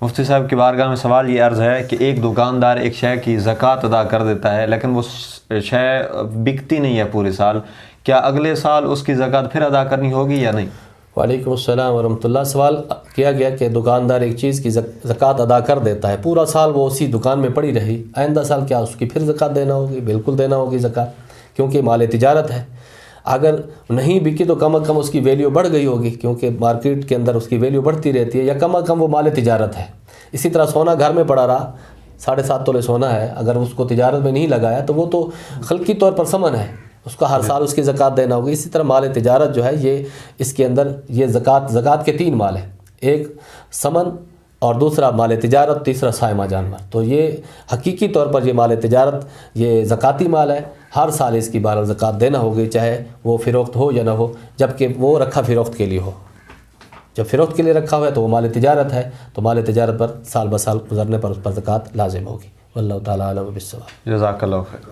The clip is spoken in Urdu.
مفتی صاحب کی بارگاہ میں سوال یہ عرض ہے کہ ایک دکاندار ایک شے کی زکوٰۃ ادا کر دیتا ہے لیکن وہ شے بکتی نہیں ہے پورے سال، کیا اگلے سال اس کی زکوٰۃ پھر ادا کرنی ہوگی یا نہیں؟ وعلیکم السلام ورحمۃ اللہ۔ سوال کیا گیا کہ دکاندار ایک چیز کی زکوٰۃ ادا کر دیتا ہے، پورا سال وہ اسی دکان میں پڑی رہی، آئندہ سال کیا اس کی پھر زکوٰۃ دینا ہوگی؟ بالکل دینا ہوگی زکوٰۃ، کیونکہ مال تجارت ہے۔ اگر نہیں بکی تو کم از کم اس کی ویلیو بڑھ گئی ہوگی، کیونکہ مارکیٹ کے اندر اس کی ویلیو بڑھتی رہتی ہے، یا کم از کم وہ مال تجارت ہے۔ اسی طرح سونا گھر میں پڑا رہا، 7.5 تولے سونا ہے، اگر اس کو تجارت میں نہیں لگایا تو وہ تو خلقی طور پر ثمن ہے، اس کا ہر سال اس کی زکوٰۃ دینا ہوگی۔ اسی طرح مال تجارت جو ہے یہ اس کے اندر یہ زکوٰۃ کے 3 مال ہیں، ایک ثمن اور دوسرا مال تجارت، تیسرا سائمہ جانور۔ تو یہ حقیقی طور پر یہ مال تجارت یہ زکوٰۃی مال ہے، ہر سال اس کی بہرحال زکوٰۃ دینا ہوگی، چاہے وہ فروخت ہو یا نہ ہو، جبکہ وہ رکھا فروخت کے لیے ہو۔ جب فروخت کے لیے رکھا ہوا ہے تو وہ مال تجارت ہے، تو مال تجارت پر سال بسال گزرنے پر اس پر زکوٰۃ لازم ہوگی۔ واللہ تعالیٰ اعلم بالصواب۔ جزاک اللہ خیر۔